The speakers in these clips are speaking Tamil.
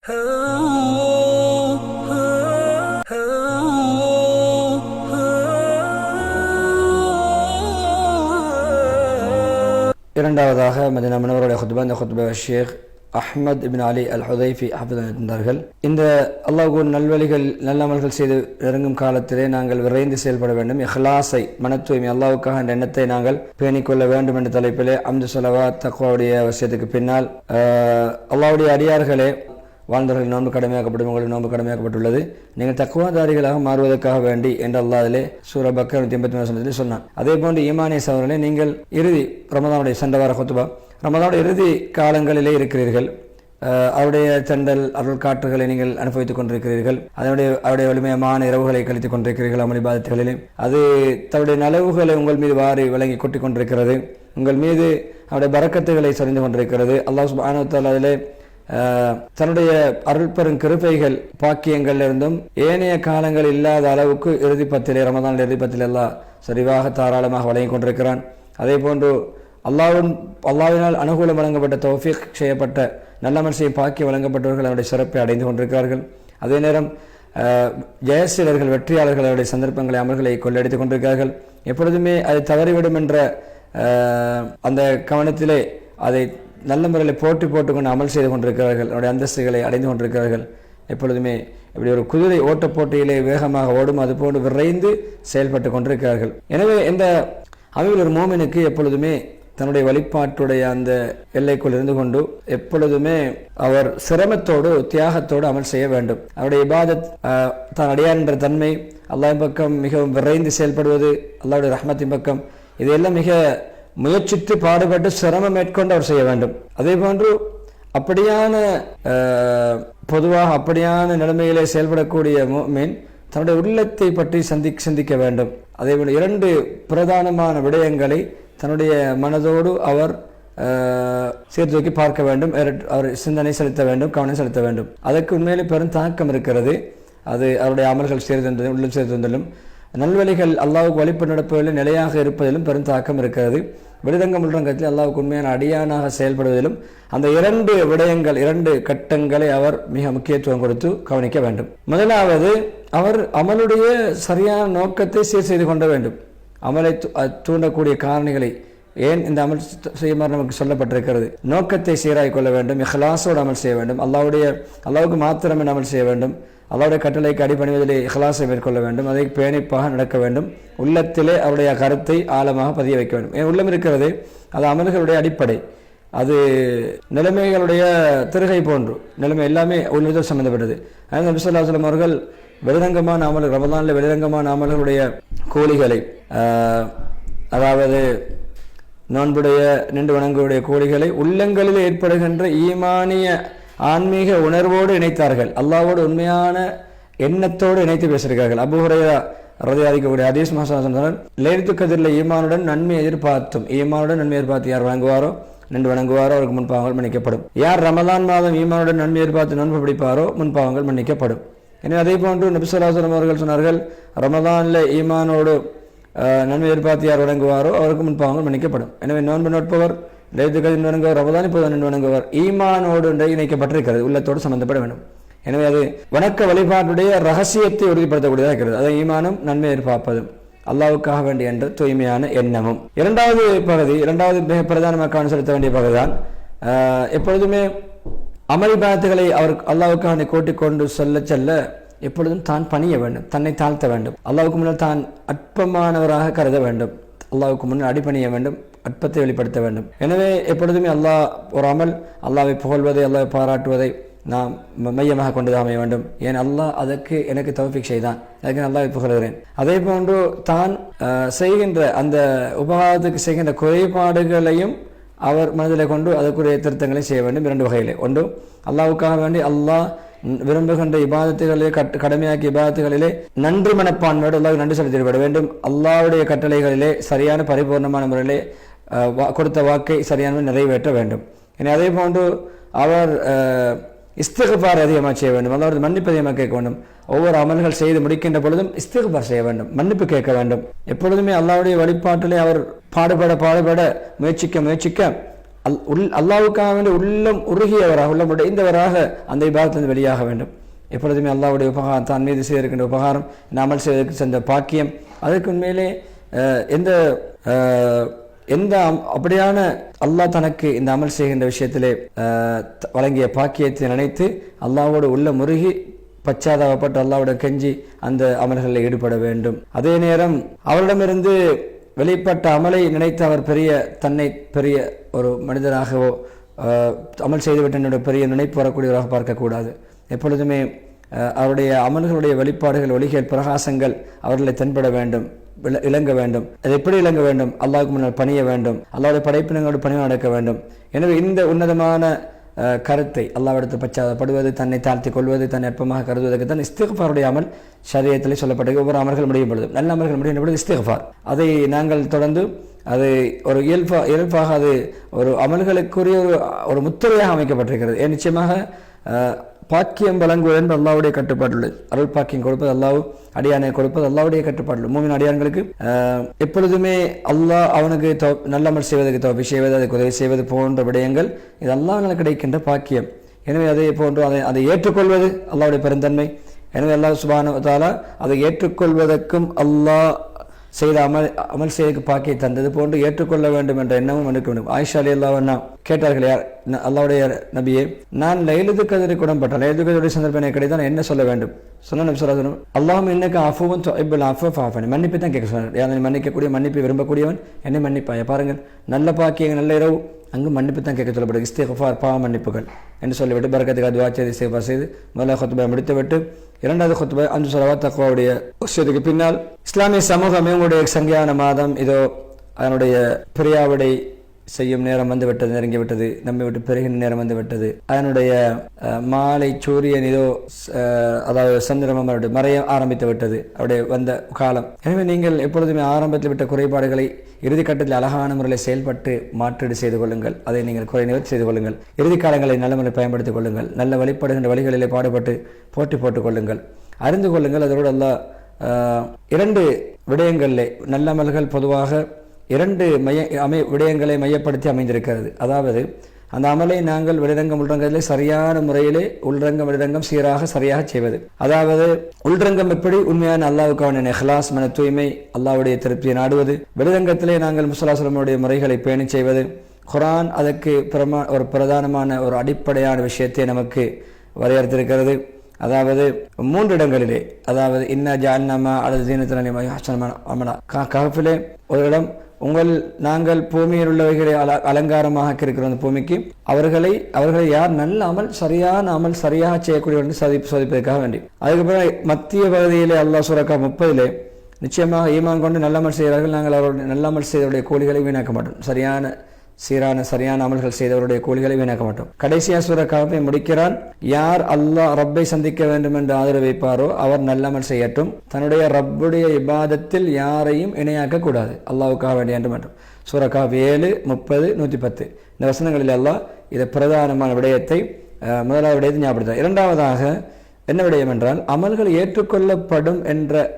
இரண்டாவதாக மதீனா முனவருடைய குத்பா, இந்த குத்பா ஷேக் அஹ்மத் இப்னு அலி அல் ஹுதைஃபி ஹஃபிதஹுல்லாஹ். இந்த அல்லாஹ்வுக்கு நல்வழிகள் நல்லமல்கள் செய்து நெருங்கும் காலத்திலே நாங்கள் விரைந்து செயல்பட வேண்டும். இஹ்லாஸை, மன தூய்மை, அல்லாஹ்வுக்காக என்ற எண்ணத்தை நாங்கள் பேணிக்கொள்ள வேண்டும் என்ற தலைப்பிலே அம்து ஸலவாத் தக்வாவுடைய விஷயத்துக்கு பின்னால் அல்லாஹ்வுடைய அடியார்களே, வாழ்ந்தவர்கள் நோன்பு கடமையாக்கப்படும், உங்களுக்கு நோன்பு கடமையாக்கப்பட்டுள்ளது, நீங்கள் தக்வாதாரிகளாக மாறுவதற்காக வேண்டி என்று அல்லாஹ் அதிலே சூரா பக்கர் 183 சொன்னான். அதே போன்று ஈமானிய சகோதரர்களே, நீங்கள் இறுதி ரமதானுடைய சென்ற வார குத்பா, ரமதானுடைய இறுதி காலங்களிலே இருக்கிறீர்கள். அவருடைய தண்டல் அருள் காற்றுகளை நீங்கள் அனுபவித்துக் கொண்டிருக்கிறீர்கள். அவருடைய வலிமையமான இரவுகளை கழித்துக் கொண்டிருக்கிறீர்கள். அமல் இபாதத்துகளிலே அது தன்னுடைய நலவுகளை உங்கள் மீது வாரி வழங்கி கொட்டிக் கொண்டிருக்கிறது. உங்கள் மீது அவருடைய பரக்கத்துகளை சொரிந்து கொண்டிருக்கிறது. அல்லாஹ் சுப்ஹானஹு வ தஆலா அதிலே தன்னுடைய அருள் பெரும் கிருபைகள் பாக்கியங்கள் இருந்தும் ஏனைய காலங்கள் இல்லாத அளவுக்கு இறுதி பத்திலே, ரமதான் இறுதி பத்திலே அல்லாஹ் சரிவாக தாராளமாக வழங்கி கொண்டிருக்கிறான். அதே போன்று அல்லாஹ்வினால் அனுகூலம் வழங்கப்பட்ட, தௌஃபீக் செய்யப்பட்ட, நல்லமல் செய்ய பாக்கிய வழங்கப்பட்டவர்கள் அவருடைய சிறப்பை அடைந்து கொண்டிருக்கிறார்கள். அதே நேரம் ஜெயசீலர்கள், வெற்றியாளர்கள் அவருடைய சந்தர்ப்பங்களை, அமல்களை கொள்ளடித்துக் கொண்டிருக்கிறார்கள். எப்பொழுதுமே அதை தவறிவிடும் என்ற அந்த கவனத்திலே அதை நல்ல முறையில் போட்டுக்கொண்டு அமல் செய்து கொண்டிருக்கிறார்கள். அவருடைய அந்தஸ்துகளை அடைந்து கொண்டிருக்கிறார்கள். எப்பொழுதுமே இப்படி ஒரு குதிரை ஓட்ட போட்டியிலே வேகமாக ஓடும் அது போன்று விரைந்து செயல்பட்டு கொண்டிருக்கிறார்கள். எனவே இந்த அமைவில் ஒரு மோமினுக்கு எப்பொழுதுமே தன்னுடைய வழிபாட்டுடைய அந்த எல்லைக்குள் இருந்து கொண்டு எப்பொழுதுமே அவர் சிரமத்தோடு, தியாகத்தோடு அமல் செய்ய வேண்டும். அவருடைய இபாதத், தான் அடியார் என்ற தன்மை, அல்லாஹ்வின் பக்கம் மிகவும் விரைந்து செயல்படுவது, அல்லாஹ்வுடைய ரஹ்மத்தின் பக்கம், இதையெல்லாம் மிக முயற்சித்து பாடுபட்டு சிரமம் மேற்கொண்டு அவர் செய்ய வேண்டும். அதே போன்று அப்படியான பொதுவாக அப்படியான நிலைமையிலே செயல்படக்கூடிய முஃமின் தன்னுடைய உள்ளத்தை பற்றி சிந்திக்க வேண்டும். அதே போல இரண்டு பிரதானமான விடயங்களை தன்னுடைய மனதோடு அவர் சீர்தூக்கி பார்க்க வேண்டும். அவர் சிந்தனை செலுத்த வேண்டும், கவனம் செலுத்த வேண்டும். அதற்கு உண்மையிலே பெரும் தாக்கம் இருக்கிறது. அது அவருடைய அமல்கள் சேர்ந்ததும் உள்ளம் சேர்ந்ததிலும் நல்வழிகள் அல்லாஹ்வுக்கு வழிபட்டு நடப்பதிலும் நிலையாக இருப்பதிலும் பெரும் தாக்கம் இருக்கிறது. விருதங்கம் உள்ளங்கத்தில் அல்லாஹ்வுக்கு உண்மையான அடியானாக செயல்படுவதிலும் அந்த இரண்டு விடயங்கள், இரண்டு கட்டங்களை அவர் மிக முக்கியத்துவம் கொடுத்து கவனிக்க வேண்டும். முதலாவது, அவர் அமலுடைய சரியான நோக்கத்தை சீர் செய்து கொள்ள வேண்டும். அமலை தூண்டக்கூடிய காரணிகளை, ஏன் இந்த அமல் செய்யுமாறு நமக்கு சொல்லப்பட்டிருக்கிறது, நோக்கத்தை சீராய் கொள்ள வேண்டும். இஹ்லாஸோடு அமல் செய்ய வேண்டும். அல்லாஹ்வுக்கு மாத்திரமே அமல் செய்ய வேண்டும். அல்லாஹ்வுடைய கட்டளைக்கு அடிபணிவதிலே இஹ்லாஸை மேற்கொள்ள வேண்டும். அதை பேணிப்பாக நடக்க வேண்டும். உள்ளத்திலே அவருடைய கருத்தை ஆழமாக பதிய வைக்க வேண்டும். ஏன் உள்ளம் இருக்கிறது, அது அமல்களுடைய அடிப்படை. அது நிலைமைகளுடைய திருகை போன்று, நிலைமை எல்லாமே உள்ளத்தில் சம்பந்தப்பட்டது. அதனால் நபி ஸல்லல்லாஹு அலைஹி வஸல்லம் அவர்கள் வெளிரங்கமான அமல், ரமதானில் வெளிரங்கமான அமல்களுடைய கூலிகளை, அதாவது நோன்புடைய நின்று வணங்குடைய கூலிகளை உள்ளங்களில் ஏற்படுகின்ற ஈமானிய ஆன்மீக உணர்வோடு இணைத்தார்கள். அல்லாஹ்வோடு உண்மையான எண்ணத்தோடு இணைத்து பேசியிருக்கார்கள். அபூ ஹுரைரா ரலியல்லாஹு ஹதீஸ் சொன்னார், லைலத்துல் கத்ரில் ஈமானுடன் நன்மை எதிர்பார்த்தும், ஈமானுடன் நன்மை எதிர்பார்த்து யார் வணங்குவாரோ, நின்று வணங்குவாரோ அவருக்கு முன்பாவங்கள் மன்னிக்கப்படும். யார் ரமலான் மாதம் ஈமானுடன் நன்மை எதிர்பார்த்து நோன்பு பிடிப்பாரோ முன்பாவங்கள் மன்னிக்கப்படும். எனவே அதே போன்று நபி ஸல்லல்லாஹு அலைஹி வஸல்லம் அவர்கள் சொன்னார்கள், ரமலானில் ஈமானோடு நன்மை எதிர்பார்த்து யார் வணங்குவாரோ அவருக்கு முன்பாவங்கள் மன்னிக்கப்படும். எனவே நோன்பு நோட்பவர், லைலத்துல் கத்ர் வணங்குவர், ரமலான் இப்போது நின்று வணங்குவர், ஈமானோடு இணைக்கப்பட்டிருக்கிறது, உள்ளத்தோடு சம்பந்தப்பட வேண்டும். எனவே அது வணக்க வழிபாட்டுடைய ரகசியத்தை உறுதிப்படுத்தக்கூடியதாக இருக்கிறது. அதை ஈமானும் நன்மை எதிர்பார்ப்பதும் அல்லாஹ்வுக்காக வேண்டிய என்ற தூய்மையான எண்ணமும். இரண்டாவது மிக பிரதானமாக கவனம் செலுத்த வேண்டிய பகுதிதான், எப்பொழுதுமே அமல் இபாதத்துகளை அவர் அல்லாஹ்வுக்காக கூட்டிக் கொண்டு செல்ல எப்பொழுதும் தான் பணிய வேண்டும், தன்னை தாழ்த்த வேண்டும். அல்லாஹ்வுக்கு முன்னால் தான் அற்பமானவராக கருத வேண்டும். அல்லாஹ்வுக்கு முன்னால் அடிபணிய வேண்டும், அற்பத்தை வெளிப்படுத்த வேண்டும். எனவே எப்பொழுதுமே ஒரு அமல் அல்லாஹ்வை புகழ்வதை, அல்லாஹ்வை பாராட்டுவதை நாம் மையமாக கொண்டு அமைய வேண்டும். ஏன் அல்லாஹ் அதற்கு எனக்கு தௌஃபீக் செய்தான், அதுக்கு நான் அல்லாஹ்வை புகழ்கிறேன். அதே போன்று தான் செய்கின்ற அந்த உபகாரத்துக்கு செய்கின்ற குறைபாடுகளையும் அவர் மனதில் கொண்டு அதற்குரிய திருத்தங்களை செய்ய வேண்டும். இரண்டு வகையிலே, ஒன்று அல்லாஹ்வுக்காக வேண்டி அல்லாஹ் விரும்புகின்ற இபாதத்துகளிலே, கடமையாக்கிய இபாதத்துகளிலே நன்றி மனப்பான்மையோடு அல்லாஹ்வுக்கு நன்றி செலுத்திவிட வேண்டும். அல்லாஹ்வுடைய கட்டளைகளிலே சரியான பரிபூர்ணமான முறையிலே கொடுத்த வாக்கை சரியான நிறைவேற்ற வேண்டும். இனி அதே போன்று அவர் இஸ்திக்பார் அதிகமாக செய்ய வேண்டும். அல்லாஹ்வுடைய மன்னிப்பு அதிகமாக கேட்க வேண்டும். ஒவ்வொரு அமல்கள் செய்து முடிக்கின்ற பொழுதும் இஸ்திக்பார் செய்ய வேண்டும், மன்னிப்பு கேட்க வேண்டும். எப்பொழுதுமே அல்லாஹ்வுடைய வழிபாட்டிலே அவர் பாடுபட முயற்சிக்க அல்லாஹ்வுக்காக வேண்டி உள்ளம் உருகியவராக உள்ளம் உடைந்தவராக அந்த இபாதத்திலிருந்து வெளியாக வேண்டும். எப்பொழுதுமே அல்லாஹ்வுடைய உபகாரம் தான் மீது செய்திருக்கின்ற உபகாரம் அமல் செய்வதற்கு சென்ற பாக்கியம் அதற்கு உண்மையிலே எந்த அப்படியான அல்லாஹ் தனக்கு இந்த அமல் செய்கின்ற விஷயத்திலே வழங்கிய பாக்கியத்தை நினைத்து அல்லாஹ்வோடு உள்ள முருகி பச்சாதாபப்பட்டு அல்லாஹ்வோட கெஞ்சி அந்த அமல்களில் ஈடுபட வேண்டும். அதே நேரம் அவரிடமிருந்து வெளிப்பட்ட அமலை நினைத்து அவர் தன்னை பெரிய ஒரு மனிதராகவோ அமல் செய்துவிட்டு என்னுடைய பெரிய நினைப்பு வரக்கூடியவராக பார்க்கக்கூடாது. எப்பொழுதுமே அவருடைய அமல்களுடைய வெளிப்பாடுகள் ஒளிகள் பிரகாசங்கள் அவர்களை தென்பட வேண்டும், இளங்க வேண்டும். அது எப்படி இளங்க வேண்டும்? அல்லாஹ்வுக்கு முன்னால் பணிய வேண்டும், அல்லாஹ்வுடைய படைப்பினங்களோடு பணிவு நடக்க வேண்டும். எனவே இந்த உன்னதமான கருத்தை அல்லாஹ்விடத்தில் பச்சாதப்படுவது, தன்னை தாழ்த்தி கொள்வது, தன்னை அற்பமாக கருதுவதற்கு தான் இஸ்திக்ஃபாருடைய அமல் ஷரியத்தில் சொல்லப்பட்டது. ஒவ்வொரு அமல்கள் முடியும் பொழுது நல்ல அமல்கள் முடியும் பொழுது இஸ்திக்ஃபார் அதை நாங்கள் தொடர்ந்து அது ஒரு இயல்பாக அது ஒரு அமல்களுக்குரிய ஒரு முத்திரையாக அமைக்கப்பட்டிருக்கிறது. நிச்சயமாக பாக்கியம் வழங்குவது என்று அல்லாஹ்வுடைய கட்டுப்பாடுள்ளது. அருள் பாக்கியம் கொடுப்பது அல்லாஹ், அடியானை கொடுப்பது அல்லாஹ்வுடைய கட்டுப்பாடு. மூமின் அடியான்களுக்கு எப்பொழுதுமே அல்லாஹ் அவனுக்கு நல்லமல் செய்வதற்கு தௌபி செய்வது, அதுக்கு உதவி செய்வது போன்ற விடயங்கள் இது அல்லாஹ்வினால் கிடைக்கின்ற பாக்கியம். எனவே அதே போன்று அதை ஏற்றுக்கொள்வது அல்லாஹ்வுடைய பெருந்தன்மை. எனவே அல்லாஹ் சுப்ஹானஹு வ தஆலா அதை ஏற்றுக்கொள்வதற்கும் அல்லாஹ் செய்த அமல் செய்தக்கு பாக்கியை தந்தது போன்று ஏற்றுக்கொள்ள வேண்டும் என்ற எண்ணமும் எனக்கு வேண்டும். ஆயிஷா ரலியல்லாஹு அன்ஹா கேட்டார்கள், யார் அல்லாஹ்வுடைய நபியே, நான் லைலத்துல் கத்ருக்கு உடன்பட்டால் லைலத்துல் கத்ருடைய சந்தர்ப்பம் கிடைத்தால் என்ன சொல்ல வேண்டும்? சொன்ன நபி ஸல்லல்லாஹு அலைஹி வஸல்லம், அல்லாஹும்ம இன்னக அஃபுவுன் துஹிப்புல் அஃவ ஃபஅஃபனி, மன்னிப்பு தான் கேட்க சொன்னார். யாரை மன்னிக்கக்கூடிய மன்னிப்பை விரும்பக்கூடியவன் என்னை மன்னிப்பாய. பாருங்கள், நல்ல பாக்கியங்கள் நல்ல இரவு அங்கு மன்னிப்பு தான் கேட்க சொல்லப்படுது. இஸ்திக்ஃபார் பாவ மன்னிப்புகள் என்று சொல்லிவிட்டு பரக்கத்துக்கு துஆ செய்து இஸ்திக்ஃபார் செய்து முதலாவது குத்பா முடித்துவிட்டு இரண்டாவது குத்பா 5 ஸலவாத் தக்வாவுடைய விஷயத்துக்கு பின்னால் இஸ்லாமிய சமூகமே உங்களுடைய சங்கியான மாதம் இதோ அதனுடைய பிரியாவிடை செய்யும் நேரம் வந்துவிட்டது, நெருங்கிவிட்டது. நம்மை விட்டு பெருகின நேரம் வந்துவிட்டது. அதனுடைய மாலை சூரியன் இதோ அதாவது சந்திரமனுடைய மறைய ஆரம்பித்து விட்டது, அவருடைய வந்த காலம். எனவே நீங்கள் எப்பொழுதுமே ஆரம்பத்தில் விட்ட குறைபாடுகளை இறுதி கட்டத்தில் அழகான முறையில் செயல்பட்டு மாற்றீடு செய்து கொள்ளுங்கள். அதை நீங்கள் குறை நிவர்த்தி செய்து கொள்ளுங்கள். இறுதி காலங்களை நல்ல முறையில் பயன்படுத்திக் கொள்ளுங்கள். நல்ல வழிபடுகின்ற வழிகளிலே பாடுபட்டு போட்டி போட்டுக் கொள்ளுங்கள். அறிந்து கொள்ளுங்கள். அதோடு அல்லாஹ் 2 விடயங்களிலே நல்ல அமல்கள் பொதுவாக 2 விடயங்களை மையப்படுத்தி அமைந்திருக்கிறது. அதாவது அந்த அமலை நாங்கள் வெளிரங்கம் உள்ரங்கத்திலே சரியான முறையிலே உள்ரங்கம் வெளிரங்கம் சீராக சரியாக செய்வது. அதாவது உள்ரங்கம் எப்படி உண்மையான அல்லாஹ்வுக்கான இஹ்லாஸ் மன தூய்மை, அல்லாஹ்வுடைய திருப்தியை நாடுவது. வெளிரங்கத்திலே நாங்கள் முஸல்லல்லாஹு அலைஹி வஸல்லம் முறைகளை பேணி செய்வது. குர்ஆன் அதற்கு ஒரு பிரதானமான ஒரு அடிப்படையான விஷயத்தை நமக்கு வரையறுத்திருக்கிறது. அதாவது 3 இடங்களிலே, அதாவது இன்னா ஜஅல்னா அலல் ஸீனத்தின் அமலா கஹ்ஃபிலே ஒரு இடம், நாங்கள் பூமியில் உள்ளவைகளை அலங்காரமாக இருக்கிற அந்த பூமிக்கு அவர்களை யார் நல்ல அமல் சரியான அமல் சரியாக செய்யக்கூடியவர்கள் சோதிப்பதற்காக வேண்டி. அதுக்கப்புறம் மத்திய பகுதியிலே அல்லாஹ் சூரா 30 நிச்சயமாக ஈமான் கொண்டு நல்ல அமல் செய்கிறார்கள், நாங்கள் அவருடைய நல்ல அமல் செய்தவருடைய கூலிகளை வீணாக்க மாட்டோம். சரியான அமல்கள் செய்தவருடைய கூலிகளை வீணாக்க மாட்டோம். கடைசியா சூரா கஹ்ஃபை முடிக்கிறான், யார் அல்லாஹ் ரப்பை சந்திக்க வேண்டும் என்று ஆதரவு வைப்பாரோ அவர் நல்லமல் செய்யட்டும், தன்னுடைய ரப்புடைய இபாதத்தில் யாரையும் இணையாக்க கூடாது, அல்லாஹ்வுக்காக வேண்டிய என்று மட்டும். சூரா கஹ்ஃப் 7, 30, 110 இந்த வசனங்களில் அல்லாஹ் இதை பிரதானமான விடயத்தை முதலாவது விடயத்தை ஞாபகப்படுத்த. இரண்டாவதாக என்ன விடயம் என்றால், அமல்கள் ஏற்றுக்கொள்ளப்படும் என்ற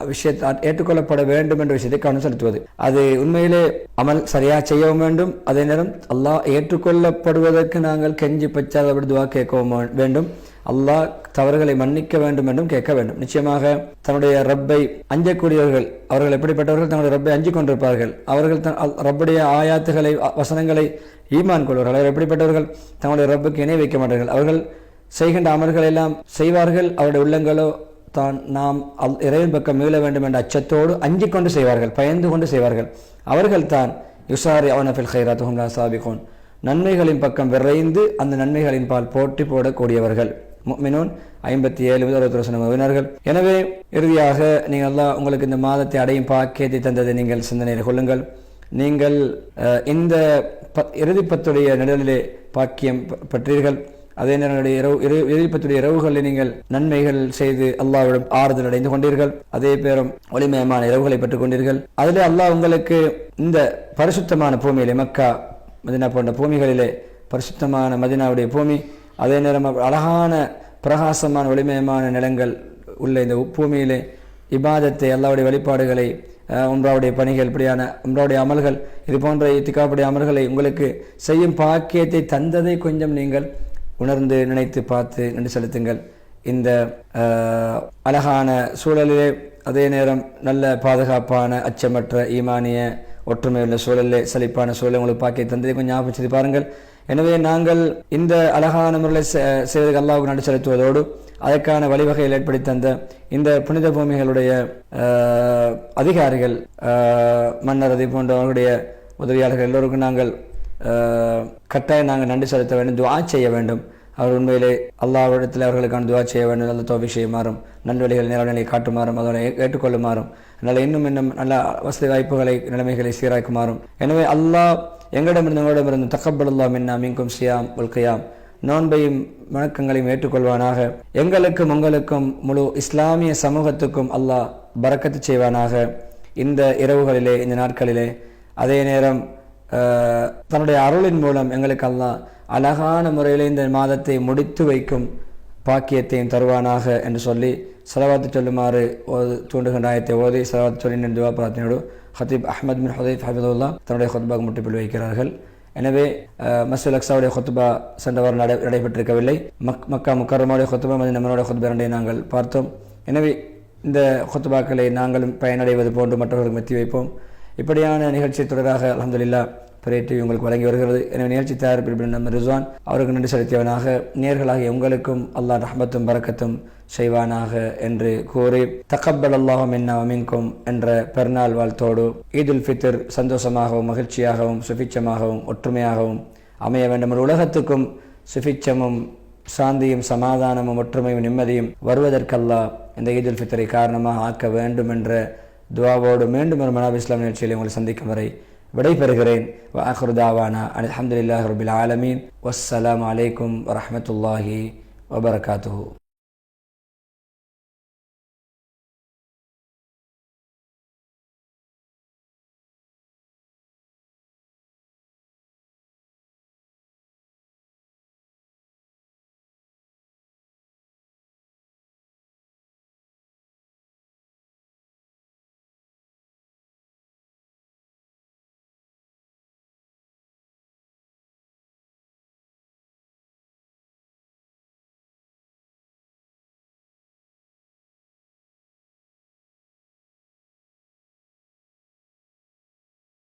விஷயத்தை ஏற்றுக்கொள்ளப்பட வேண்டும் என்ற விஷயத்தை கவனம் செலுத்துவது. அது உண்மையிலே அமல் சரியாக செய்யவும் வேண்டும். அதே நேரம் அல்லாஹ் ஏற்றுக்கொள்ளப்படுவதற்கு நாங்கள் கெஞ்சி பச்சாதபடி துஆ கேட்கவும் வேண்டும். அல்லாஹ் தவறுகளை மன்னிக்க வேண்டும் என்றும் கேட்க வேண்டும். நிச்சயமாக தன்னுடைய ரப்பை அஞ்சக்கூடியவர்கள் அவர்கள் எப்படிப்பட்டவர்கள்? தன்னுடைய ரப்பை அஞ்சிக் கொண்டிருப்பார்கள். அவர்கள் ரப்புடைய ஆயாத்துகளை வசனங்களை ஈமான் கொள்வார்கள். அவர்கள் எப்படிப்பட்டவர்கள்? தன்னுடைய ரப்புக்கு இணை வைக்க மாட்டார்கள். அவர்கள் செய்கின்ற அமல்கள் எல்லாம் செய்வார்கள். அவருடைய உள்ளங்களோ தான் நாம் இறைவன் பக்கம் மீள வேண்டும் என்ற அச்சத்தோடு அஞ்சிக் கொண்டு செய்வார்கள், பயந்து கொண்டு செய்வார்கள். அவர்கள் தான் யுசாரிஊன ஃபில் கைராத் வஹும் லா சாபிகூன், நன்மைகளின் பக்கம் விரைந்து அந்த நன்மைகளின் பால் போட்டி போடக்கூடியவர்கள். முஃமினூன் 57 முஃமினர்கள். எனவே இறுதியாக நீங்கள் அல்லாஹ் உங்களுக்கு இந்த மாதத்தை அடையும் பாக்கியத்தை தந்ததை நீங்கள் சிந்தனையில் கொள்ளுங்கள். நீங்கள் இந்த இறுதி 10 நிழலிலே பாக்கியம் பெற்றீர்கள். அதே நேரம் இறுதிப்பத்துடைய இரவுகளில் நீங்கள் நன்மைகள் செய்து அல்லாஹ்விடம் ஆறுதல் அடைந்து கொண்டீர்கள். அதே பேரும் ஒளிமயமான இரவுகளை பெற்றுக் கொண்டீர்கள். அதிலே அல்லாஹ் உங்களுக்கு இந்த பரிசுத்தமான பூமியிலே, மக்கா மதினா போன்ற பூமிகளிலே பரிசுத்தமான மதினாவுடைய பூமி, அதே நேரம் அழகான பிரகாசமான ஒளிமயமான நிலங்கள் உள்ள இந்த பூமியிலே இபாதத்தை அல்லாஹ்வுடைய வழிபாடுகளை உம்ராவுடைய பணிகள், இப்படியான உம்ராவுடைய அமல்கள், இது போன்ற இத்திகாவுடைய அமல்களை உங்களுக்கு செய்யும் பாக்கியத்தை தந்ததை கொஞ்சம் நீங்கள் உணர்ந்து நினைத்து பார்த்து நன்றி செலுத்துங்கள். இந்த அழகான சூழலிலே அதே நேரம் நல்ல பாதுகாப்பான அச்சமற்ற ஈமானிய ஒற்றுமையுள்ள சூழலிலே செழிப்பான சூழலை உங்களுக்கு பாக்கிய தந்ததை கொஞ்சம் ஞாபகம் செய்து பாருங்கள். எனவே நாங்கள் இந்த அழகான முறையில் செய்வதற்கு அல்லாஹ்வுக்கு நன்றி செலுத்துவதோடு அதற்கான வழிவகையில் ஏற்படுத்தி தந்த இந்த புனித பூமிகளுடைய அதிகாரிகள், மன்னர், அதை போன்றவர்களுடைய உதவியாளர்கள் எல்லோருக்கும் நாங்கள் கட்டாயம் நாங்கள் நன்றி செலுத்த வேண்டும், துஆ செய்ய வேண்டும். அவர் உண்மையிலே அல்லாஹ்விடத்தில் அவர்களுக்கான துஆ செய்ய வேண்டும், நல்ல தௌஃபீக் செய்யுமாறும், நல்வழிகள் நேரநிலை காட்டுமாறும், அதனை ஏற்றுக்கொள்ளுமாறும், நல்ல இன்னும் நல்ல வசதி வாய்ப்புகளை நிலைமைகளை சீராக்குமாறும். எனவே அல்லாஹ் உங்களிடமிருந்து தக்கபலல்லாஹு மின்னா மின்கும் ஸியாம் வல் கியாம், நோன்பையும் வணக்கங்களையும் ஏற்றுக்கொள்வானாக. எங்களுக்கும் உங்களுக்கும் முழு இஸ்லாமிய சமூகத்துக்கும் அல்லாஹ் பரக்கத்து செய்வானாக இந்த இரவுகளிலே, இந்த நாட்களிலே. அதே நேரம் தன்னுடைய அருளின் மூலம் எங்களுக்கு அல்லாஹ் அழகான முறையில் இந்த மாதத்தை முடித்து வைக்கும் பாக்கியத்தையும் தருவானாக என்று சொல்லி ஸலவாத்து சொல்லுமாறு தூண்டுகின்ற ஆயத்தை ஓதி ஸலவாத்து சொல்லி துஆ பிரார்த்தனையோடு ஹத்தீப் அஹ்மத் பின் ஹுதைஃப் ஹஃபிதுல்லாஹ் தன்னுடைய ஹுத்பாக்கு முற்றுப்புள்ளி வைக்கிறார்கள். எனவே மஸ்ஜிதுல் அக்ஸாவுடைய ஹுத்பா சென்ற வாரம் நடைபெற்றிருக்கவில்லை. மக்கா முக்கர்ரமாவுடைய ஹுத்பா, மதீனாவுடைய ஹுத்பா இரண்டையும் நாங்கள் பார்த்தோம். எனவே இந்த ஹுத்பாக்களை நாங்களும் பயனடைவது போன்று மற்றவர்களுக்கு மெத்தி வைப்போம். இப்படியான நிகழ்ச்சி தொடராக அல்ஹம்துலில்லாஹ் பிரேட்டி உங்களுக்கு வழங்கி வருகிறது. எனவே நிகழ்ச்சி தயாரிப்பில் நம்ம ரிஸ்வான் அவருக்கு நன்றி செலுத்தியவனாக, நேர்களாகிய உங்களுக்கும் அல்லாஹ் ரஹ்மத்தும் பரக்கத்தும் செய்வானாக என்று கூறி தக்கபலல்லாஹு மின்னா வ மின்கும் என்ற பெருநாள் வாழ்த்தோடு ஈதுல் ஃபித்ர் சந்தோஷமாகவும் மகிழ்ச்சியாகவும் சுபிட்சமாகவும் ஒற்றுமையாகவும் அமைய வேண்டும். ஒரு உலகத்துக்கும் சுபிட்சமும் சாந்தியும் சமாதானமும் ஒற்றுமையும் நிம்மதியும் வருவதற்கல்லாஹ் இந்த ஈதுல் ஃபித்ரை காரணமாக ஆக்க வேண்டும் என்ற துஆவோடு மீண்டும் ஒரு மனாப் இஸ்லாம் நிகழ்ச்சியில் உங்களை சந்திக்கும் வரை விடைபெறுகிறேன். வ ஆகிரு தாவானா அல்ஹம்துலில்லாஹி ரப்பில் ஆலமீன். வஸ்ஸலாமு அலைக்கும் வரஹ்மத்துல்லாஹி வபரகாத்துஹு.